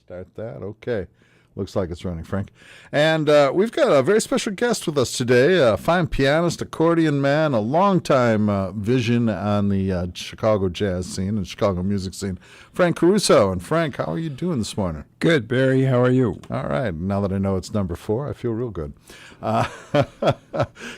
Start that. Okay. Looks like it's running, Frank. And we've got a very special guest with us today, a fine pianist, accordion man, a longtime vision on the Chicago jazz scene and Chicago music scene, Frank Caruso. And Frank, how are you doing this morning? Good, Barry. How are you? All right. Now that I know it's number 4, I feel real good.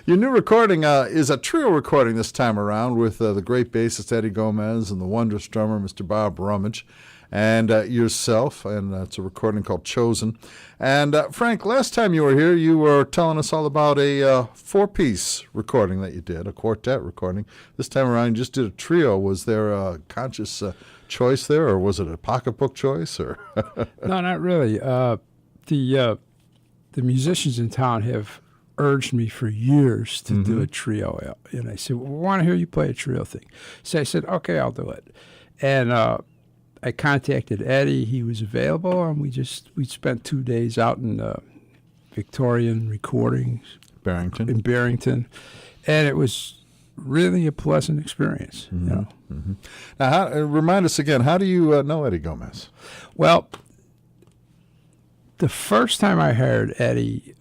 Your new recording is a trio recording this time around with the great bassist Eddie Gomez and the wondrous drummer, Mr. Bob Rummage, and yourself, and it's a recording called Chosen. And Frank, last time you were here, you were telling us all about a 4-piece recording that you did, a quartet recording. This time around, you just did a trio. Was there a conscious choice there, or was it a pocketbook choice? Or No, not really. The musicians in town have urged me for years to do a trio, and I said, well, "We want to hear you play a trio thing." So I said, "Okay, I'll do it." And I contacted Eddie. He was available, and we spent 2 days out in Victorian Recordings in Barrington, and it was really a pleasant experience. Mm-hmm. You know? Mm-hmm. Now, remind us again, how do you know Eddie Gomez? Well, the first time I heard Eddie,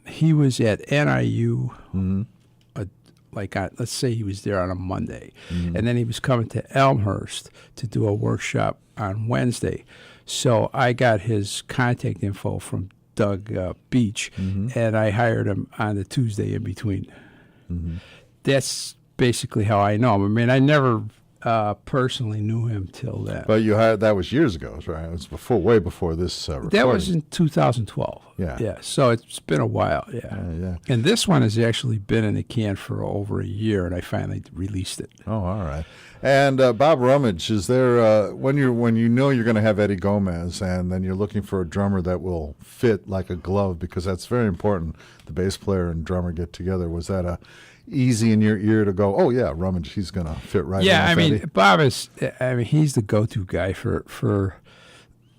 he was at NIU. Mm-hmm. Let's say he was there on a Monday, and then he was coming to Elmhurst to do a workshop on Wednesday. So I got his contact info from Doug Beach, and I hired him on the Tuesday in between. Mm-hmm. That's basically how I know him. I mean, I never personally knew him till then. But you hired, that was years ago, right? It was way before this recording. That was in 2012. Yeah. So it's been a while. Yeah. And this one has actually been in the can for over a year, and I finally released it. Oh, all right. And Bob Rummage, is there when you know you're going to have Eddie Gomez, and then you're looking for a drummer that will fit like a glove, because that's very important. The bass player and drummer get together. Was that easy in your ear to go, oh yeah, Rummage, he's going to fit right in? Yeah, I mean, Eddie? Bob he's the go-to guy for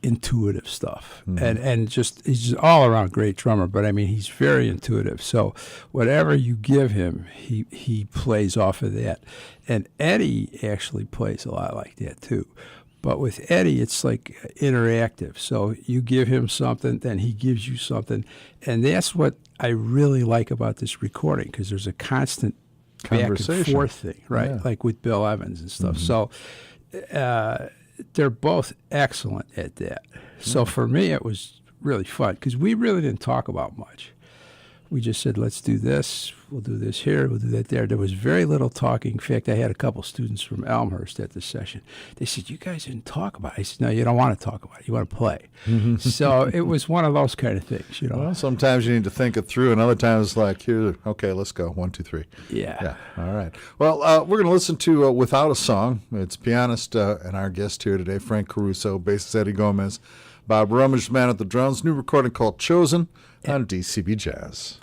intuitive stuff, and he's just all around great drummer. But I mean, he's very intuitive. So whatever you give him, he plays off of that. And Eddie actually plays a lot like that too. But with Eddie, it's like interactive. So you give him something, then he gives you something. And that's what I really like about this recording, because there's a constant back and forth thing, right? Yeah. Like with Bill Evans and stuff. So they're both excellent at that. So for me, it was really fun, because we really didn't talk about much. We just said, let's do this, we'll do this here, we'll do that there. There was very little talking. In fact, I had a couple students from Elmhurst at the session. They said, you guys didn't talk about it. I said, no, you don't want to talk about it. You want to play. So it was one of those kind of things, you know. Well, sometimes you need to think it through, and other times it's like, here, okay, let's go, 1, 2, 3. Yeah. All right. Well, we're going to listen to Without a Song. It's pianist and our guest here today, Frank Caruso, bassist Eddie Gomez, Bob Rummage, man at the drums, new recording called Chosen on DCB Jazz.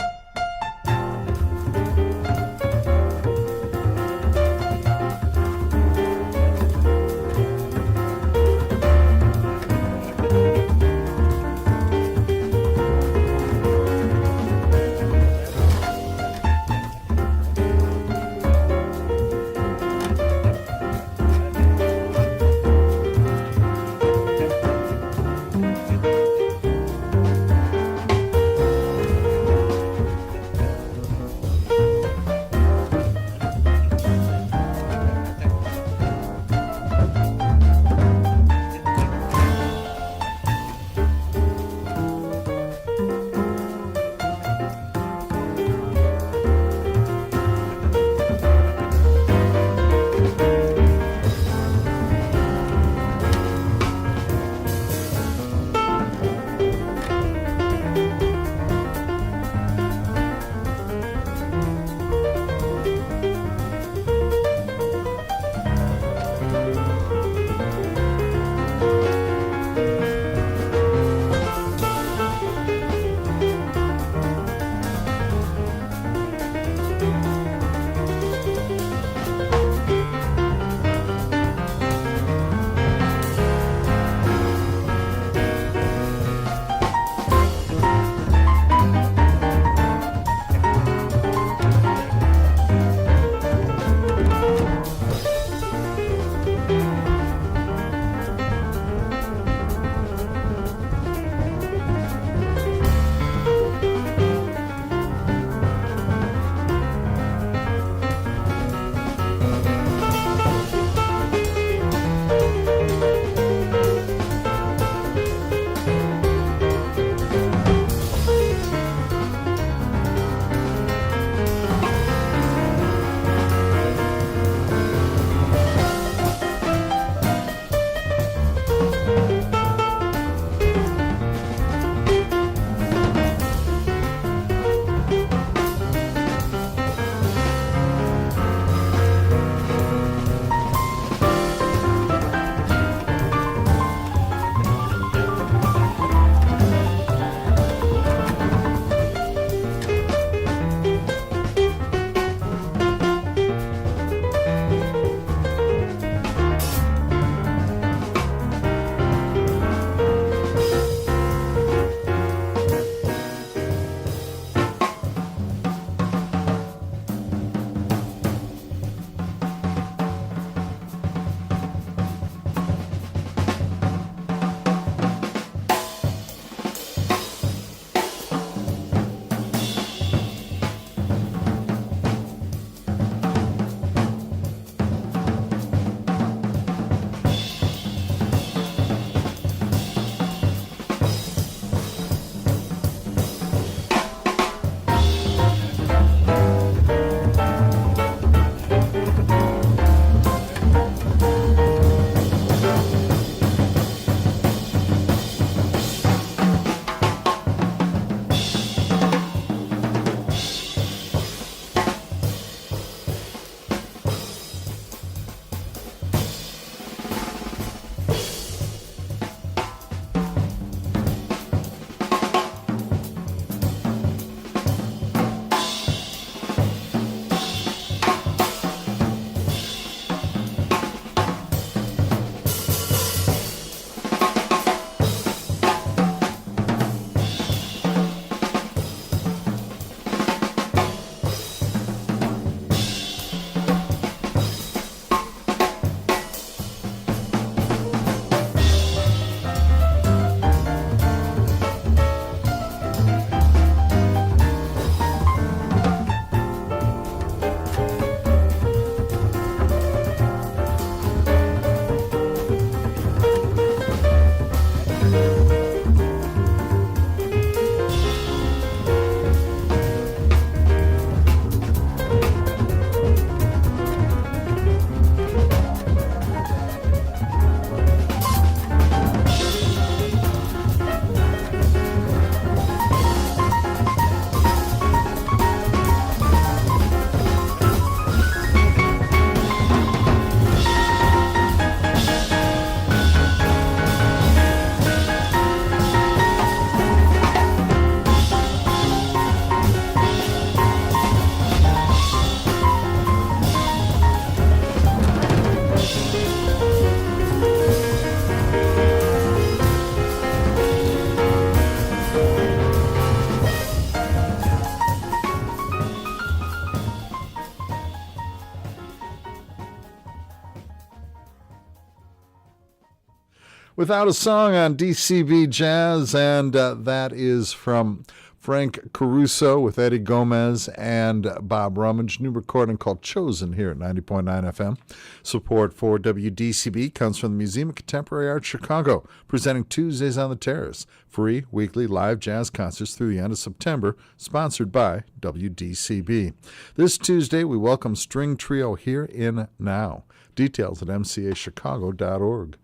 Without a Song on DCB Jazz, and that is from Frank Caruso with Eddie Gomez and Bob Rummage. New recording called Chosen here at 90.9 FM. Support for WDCB comes from the Museum of Contemporary Art Chicago, presenting Tuesdays on the Terrace. Free weekly live jazz concerts through the end of September, sponsored by WDCB. This Tuesday, we welcome String Trio Here in Now. Details at mcachicago.org.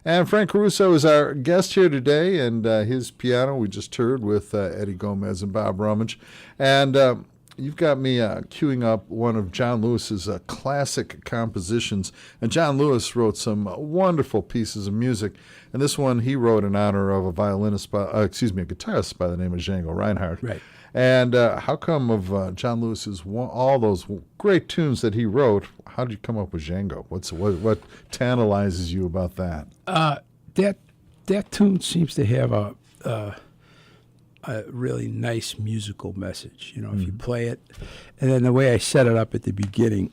And Frank Caruso is our guest here today, and his piano we just heard with Eddie Gomez and Bob Rummage. And you've got me queuing up one of John Lewis's classic compositions. And John Lewis wrote some wonderful pieces of music. And this one he wrote in honor of a guitarist by the name of Django Reinhardt. Right. And how come of John Lewis's all those great tunes that he wrote? How did you come up with Django? What tantalizes you about that? That tune seems to have a really nice musical message. You know, if you play it, and then the way I set it up at the beginning,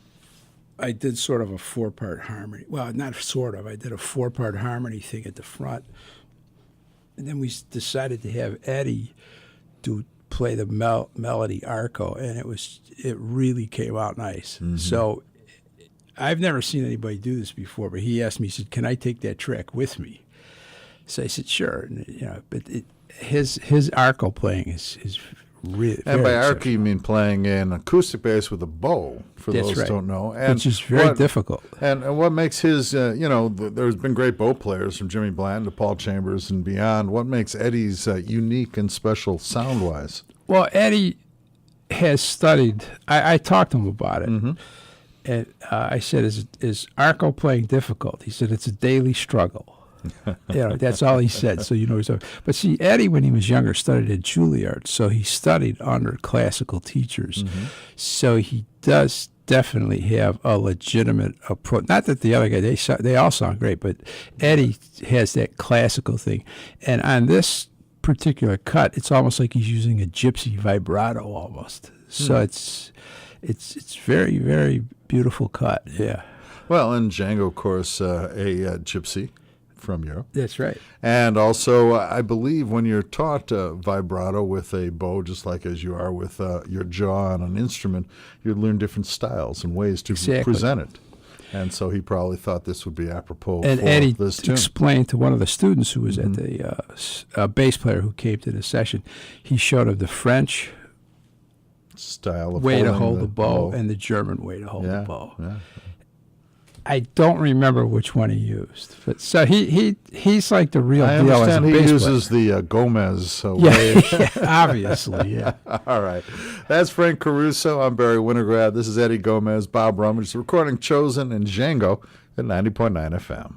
I did sort of a 4-part harmony. Well, not sort of. I did a 4-part harmony thing at the front, and then we decided to have Eddie play the melody arco, and it really came out nice. So I've never seen anybody do this before, but he asked me, he said, "Can I take that track with me?" So I said, "Sure." And, but his arco playing is really and by arco exceptional. you mean playing an acoustic bass with a bow, for That's those right. who don't know. And which is very difficult. And what makes his, there's been great bow players from Jimmy Blanton to Paul Chambers and beyond. What makes Eddie's unique and special sound-wise? Well, Eddie has studied. I talked to him about it, and I said, "Is arco playing difficult?" He said, "It's a daily struggle." That's all he said. So he's. But see, Eddie, when he was younger, studied at Juilliard, so he studied under classical teachers. So he does definitely have a legitimate approach. Not that the other guy they all sound great, but Eddie has that classical thing, and on this particular cut, it's almost like he's using a gypsy vibrato almost. So it's very, very beautiful cut. Yeah. Well, and Django, of course, a gypsy from Europe. That's right. And also, I believe when you're taught vibrato with a bow, just like as you are with your jaw on an instrument, you learn different styles and ways to present it. And so he probably thought this would be apropos and for Eddie this tune. Explained to one of the students who was at the bass player who came to the session, he showed him the French style of way to holding hold the bow and the German way to hold the bow. Yeah. I don't remember which one he used, but so he's like the real I deal as a understand he bass uses player. the Gomez way. Yeah, obviously, yeah. All right. That's Frank Caruso. I'm Barry Winograd. This is Eddie Gomez, Bob Rummage. The recording Chosen and Django at 90.9 FM.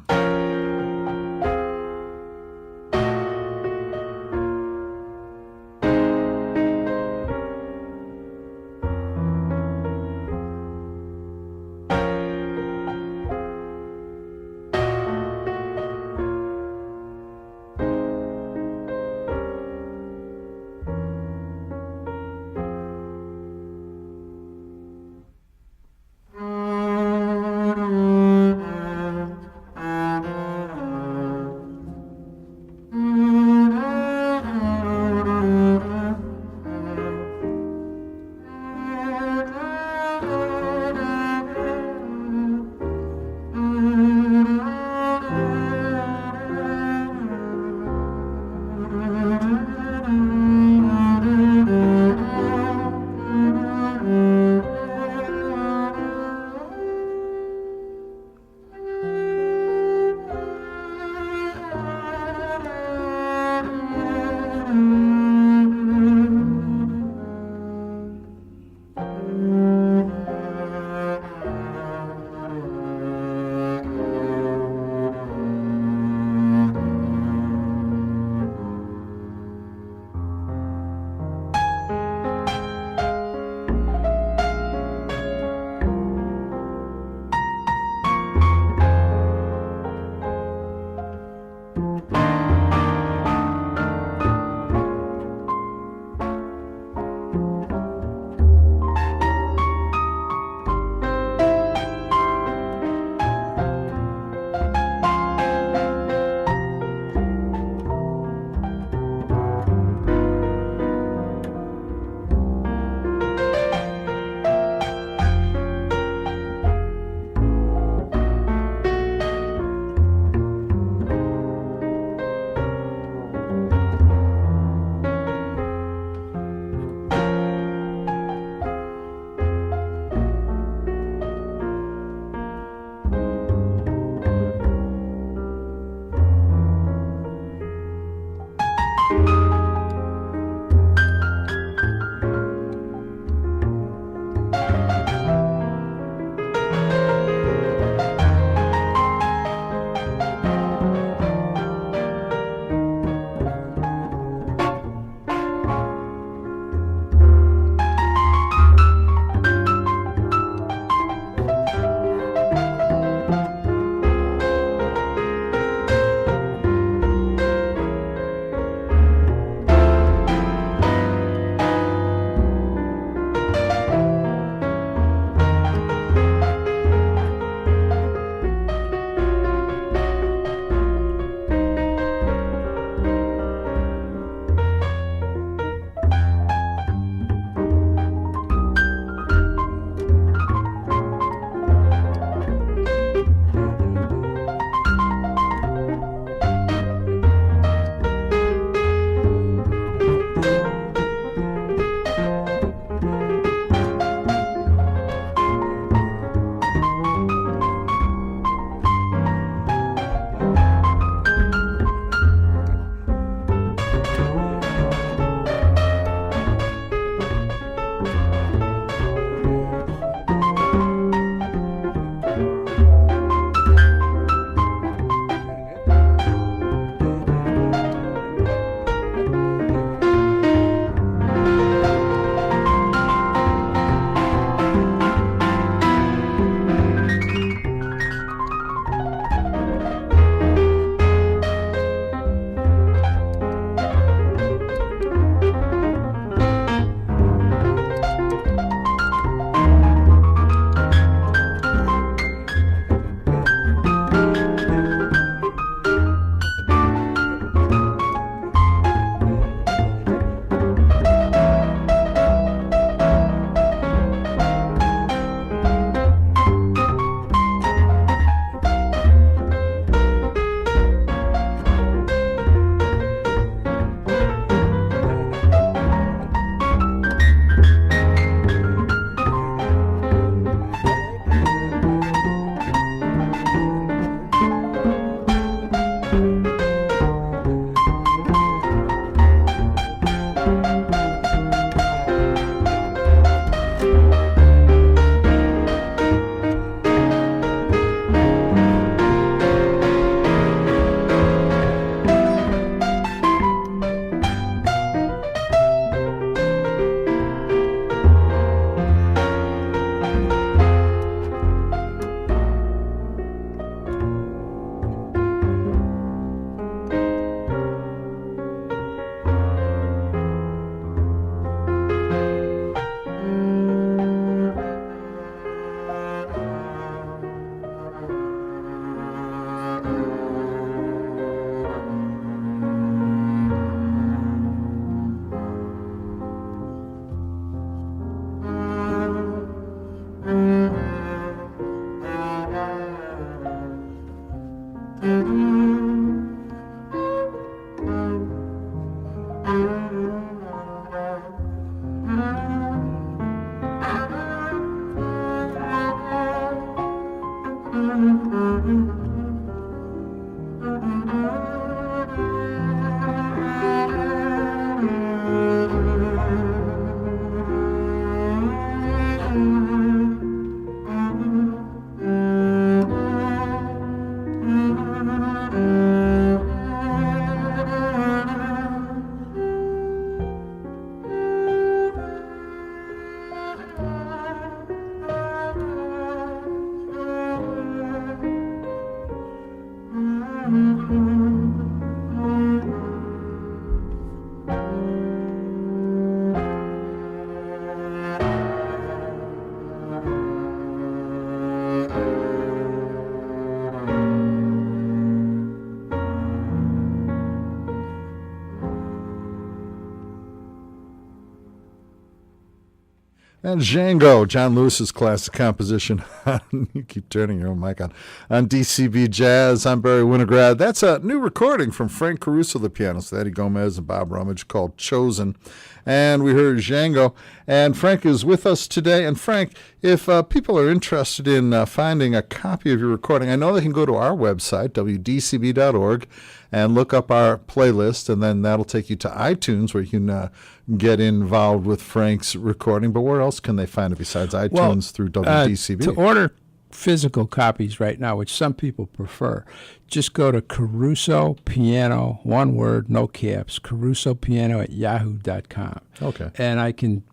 And Django, John Lewis's classic composition. You keep turning your own mic on DCB Jazz. I'm Barry Winograd. That's a new recording from Frank Caruso, the pianist, Eddie Gomez and Bob Rummage, called Chosen. And we heard Django. And Frank is with us today. And Frank, if people are interested in finding a copy of your recording, I know they can go to our website, WDCB.org, and look up our playlist, and then that'll take you to iTunes where you can get involved with Frank's recording. But where else can they find it besides iTunes through WDCB? To order physical copies right now, which some people prefer, just go to Caruso Piano, one word, no caps, carusopiano@yahoo.com. Okay. And I can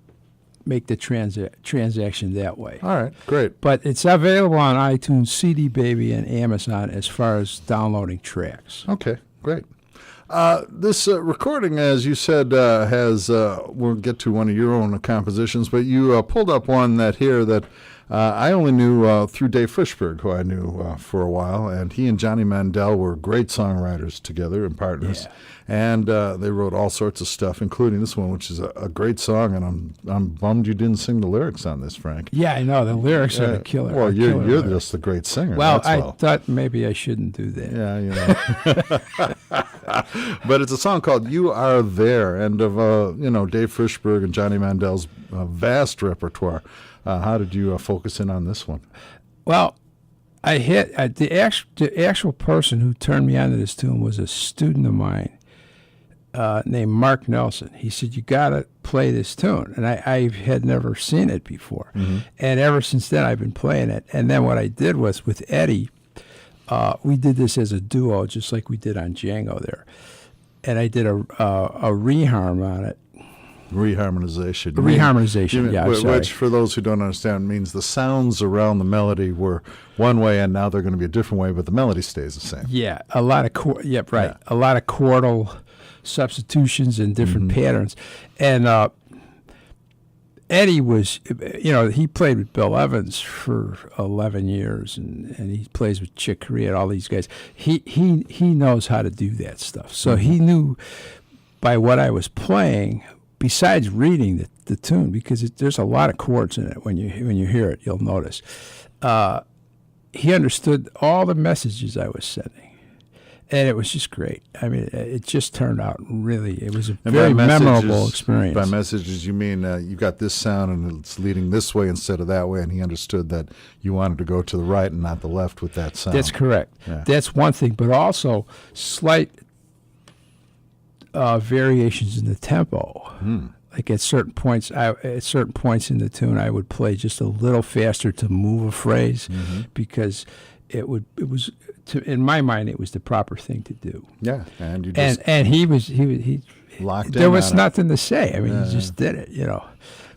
make the transaction that way. All right, great. But it's available on iTunes, CD Baby, and Amazon as far as downloading tracks. Okay, great. This recording, as you said, has, we'll get to one of your own compositions, but you pulled up one that I only knew through Dave Frischberg, who I knew for a while, and he and Johnny Mandel were great songwriters together and partners. Yeah. And they wrote all sorts of stuff, including this one, which is a great song, and I'm bummed you didn't sing the lyrics on this, Frank. Yeah, I know. The lyrics are the killer. Well, you're just a great singer. Well, I thought maybe I shouldn't do that. Yeah, But it's a song called "You Are There," and of Dave Frischberg and Johnny Mandel's vast repertoire. How did you focus in on this one? Well, the actual person who turned me on to this tune was a student of mine named Mark Nelson. He said, "You got to play this tune," and I had never seen it before. Mm-hmm. And ever since then, I've been playing it. And then what I did was with Eddie, we did this as a duo, just like we did on Django there. And I did a reharm on it. Reharmonization. Which, for those who don't understand, means the sounds around the melody were one way, and now they're going to be a different way, but the melody stays the same. Yeah, a lot of a lot of chordal substitutions and different patterns. And Eddie was, he played with Bill Evans for 11 years, and he plays with Chick Corea and all these guys. He knows how to do that stuff. So he knew by what I was playing, besides reading the tune, because there's a lot of chords in it. When you hear it, you'll notice. He understood all the messages I was sending. And it was just great. I mean, it just turned out it was a very memorable experience. By messages, you mean you got this sound and it's leading this way instead of that way, and he understood that you wanted to go to the right and not the left with that sound. That's correct. Yeah. That's one thing, but also slight variations in the tempo. Like at certain points in the tune, I would play just a little faster to move a phrase, because in my mind, it was the proper thing to do. Yeah, and you just he locked in. There was nothing to say. I mean, he just did it.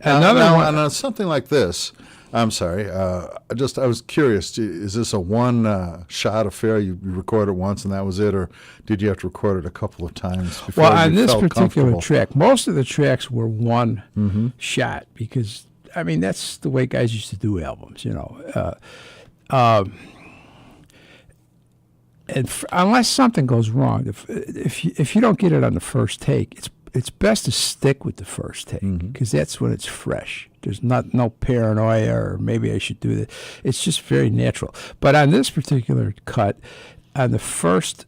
Another one on something like this. I'm sorry. I was curious. Is this a one-shot affair? You recorded it once and that was it, or did you have to record it a couple of times before you felt on this particular comfortable? track, most of the tracks were one shot, because I mean that's the way guys used to do albums. And unless something goes wrong, if you don't get it on the first take, it's best to stick with the first take, because that's when it's fresh. There's no paranoia, or maybe I should do that. It's just very natural. But on this particular cut, on the first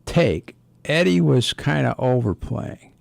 take, Eddie was kind of overplaying,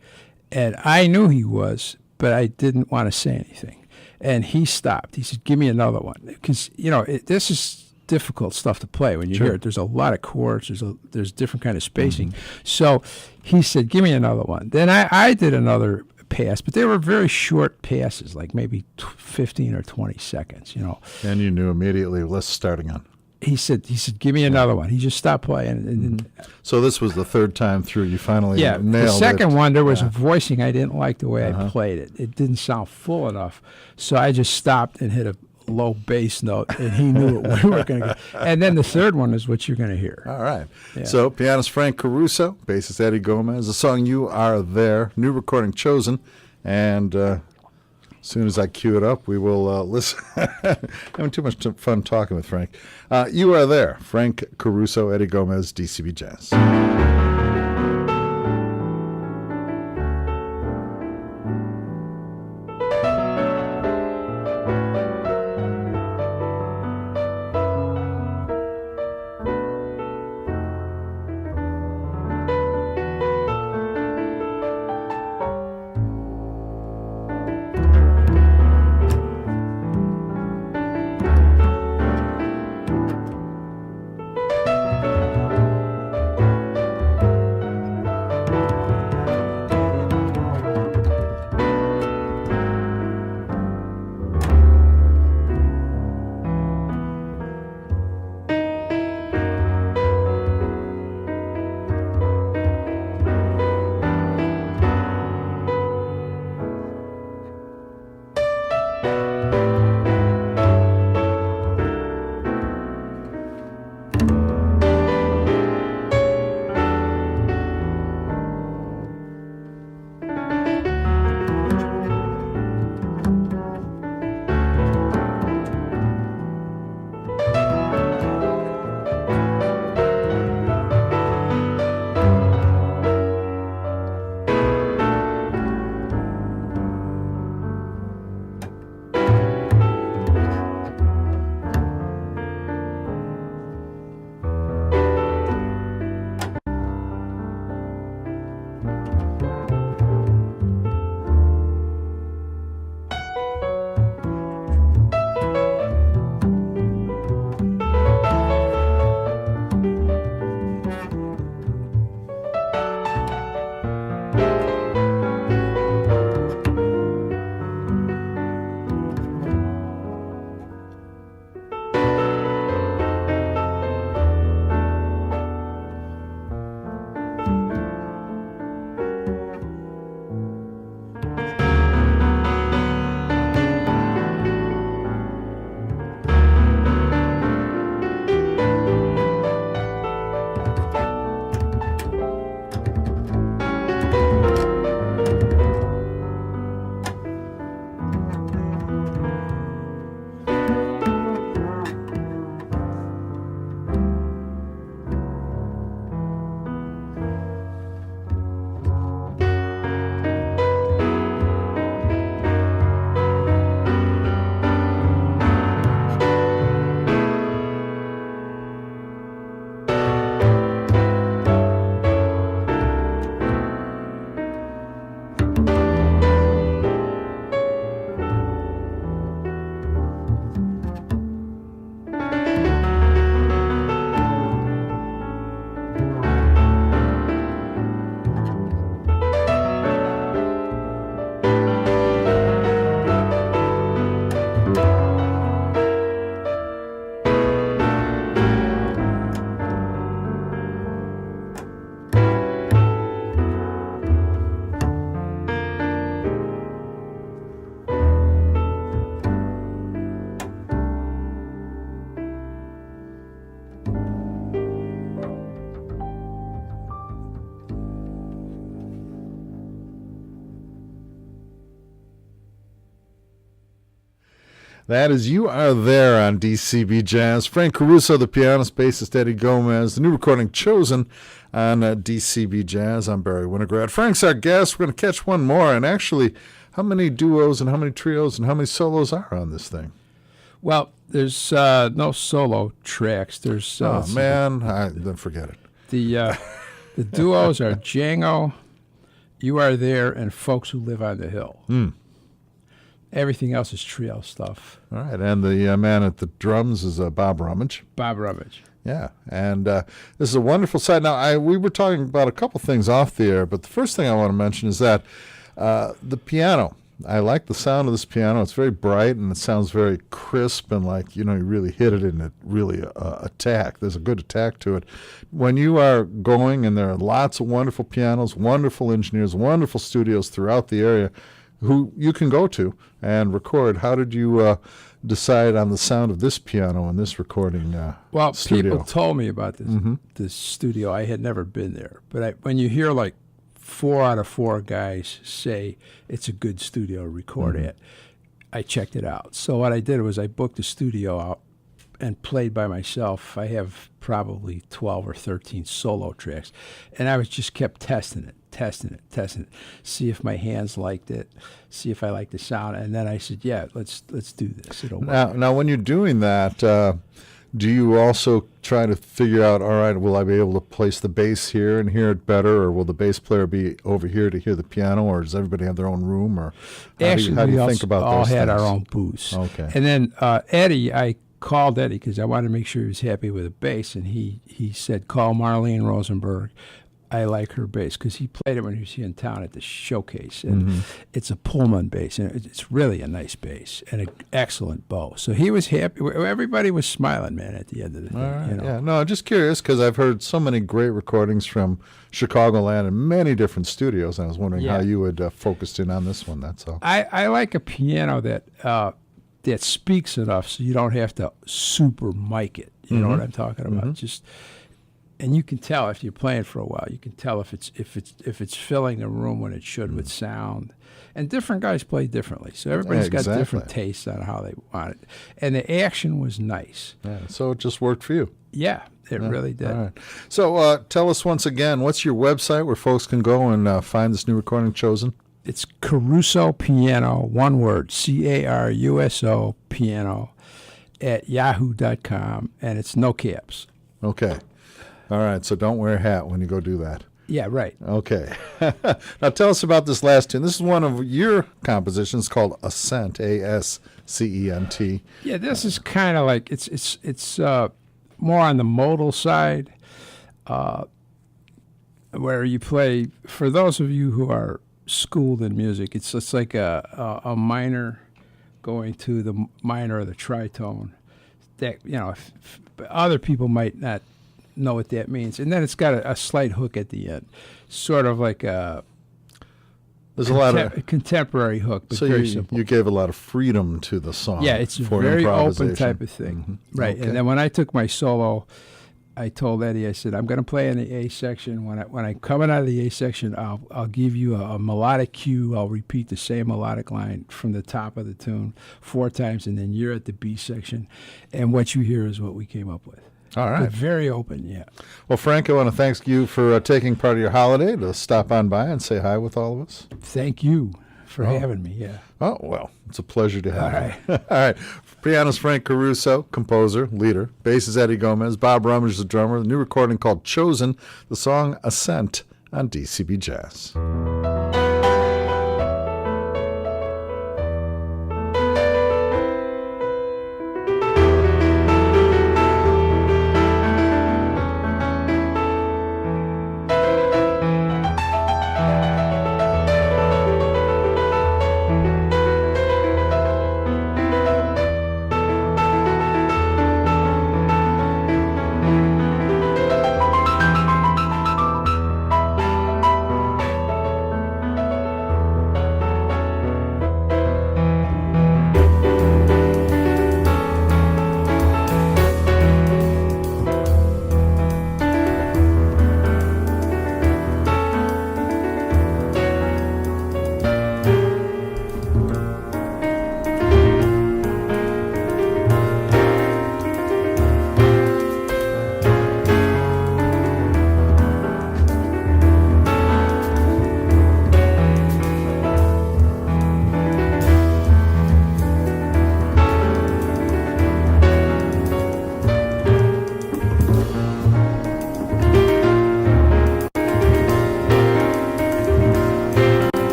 and I knew he was, but I didn't want to say anything. And he stopped. He said, "Give me another one," because this is difficult stuff to play when you hear it. There's a lot of chords. There's different kind of spacing. So he said, "Give me another one." Then I did another pass, but they were very short passes, like maybe 15 or 20 seconds. And you knew immediately. Let's start again. He said, "Give me another one." He just stopped playing. And so this was the third time through. You finally nailed it. The second one, there was a voicing. I didn't like the way I played it. It didn't sound full enough. So I just stopped and hit a low bass note, and he knew what we were going to get. And then the third one is what you're going to hear. All right. Yeah. So pianist Frank Caruso, bassist Eddie Gomez, the song "You Are There," new recording Chosen, and as soon as I cue it up, we will listen. Having too much fun talking with Frank. "You Are There," Frank Caruso, Eddie Gomez, DCB Jazz. That is You Are There on DCB Jazz. Frank Caruso, the pianist, bassist Eddie Gomez, the new recording Chosen on DCB Jazz. I'm Barry Winograd. Frank's our guest. We're going to catch one more. And actually, how many duos and how many trios and how many solos are on this thing? Well, there's no solo tracks. There's then forget it. The duos are Django, You Are There, and Folks Who Live on the Hill. Everything else is trio stuff. All right, and the man at the drums is Bob Rummage. Bob Rummage. Yeah, and this is a wonderful side. Now, we were talking about a couple things off the air, but the first thing I want to mention is that the piano. I like the sound of this piano. It's very bright, and it sounds very crisp, and like, you really hit it, and it really attack. There's a good attack to it. When you are going, and there are lots of wonderful pianos, wonderful engineers, wonderful studios throughout the area, who you can go to and record. How did you decide on the sound of this piano in this recording studio? People told me about this this studio. I had never been there. But when you hear like 4 out of 4 guys say it's a good studio to record at, I checked it out. So what I did was I booked a studio out and played by myself. I have probably 12 or 13 solo tracks. And I just kept testing it, see if my hands liked it, see if I liked the sound. And then I said, yeah, let's do this. It'll work. Now, when you're doing that, do you also try to figure out, all right, will I be able to place the bass here and hear it better, or will the bass player be over here to hear the piano, or does everybody have their own room? Or how do you think about all those had things? our own booths. Okay. And then Eddie, I called Eddie because I wanted to make sure he was happy with the bass, and he said, call Marlene Rosenberg. I like her bass because he played it when he was here in town at the showcase, and it's a Pullman bass, and it's really a nice bass and an excellent bow. So he was happy. Everybody was smiling, man, at the end of the thing. All right, yeah. No, just curious because I've heard so many great recordings from Chicagoland and many different studios, and I was wondering how you had focused in on this one. That's all. I like a piano that speaks enough so you don't have to super mic it. You know what I'm talking about? And you can tell if you're playing for a while. You can tell if it's filling the room when it should with sound. And different guys play differently, so everybody's got different tastes on how they want it. And the action was nice. Yeah, so it just worked for you. Yeah, it really did. All right. So tell us once again, what's your website where folks can go and find this new recording Chosen? It's Caruso Piano, one word, Caruso Piano, at yahoo.com, and it's no caps. Okay. All right, so don't wear a hat when you go do that. Yeah, right. Okay. Now tell us about this last tune. This is one of your compositions called Ascent, A-S-C-E-N-T. Yeah, this is kind of like, it's more on the modal side, where you play, for those of you who are schooled in music, it's like a minor going to the minor or the tritone. That, if other people might not know what that means, and then it's got a slight hook at the end, sort of like a contemporary hook, but so very simple. You gave a lot of freedom to the song. Yeah, it's a very open type of thing, right? Okay. And then when I took my solo, I told Eddie, I said, I'm going to play in the A section. When I coming out of the A section, I'll give you a melodic cue. I'll repeat the same melodic line from the top of the tune 4 times, and then you're at the B section, and what you hear is what we came up with. All right. But very open, yeah. Well, Frank, I want to thank you for taking part of your holiday to stop on by and say hi with all of us. Thank you for having me, yeah. Oh, well, it's a pleasure to have you. All right. Pianist Frank Caruso, composer, leader. Bass is Eddie Gomez. Bob Rummage is the drummer. The new recording called Chosen, the song Ascent on DCB Jazz.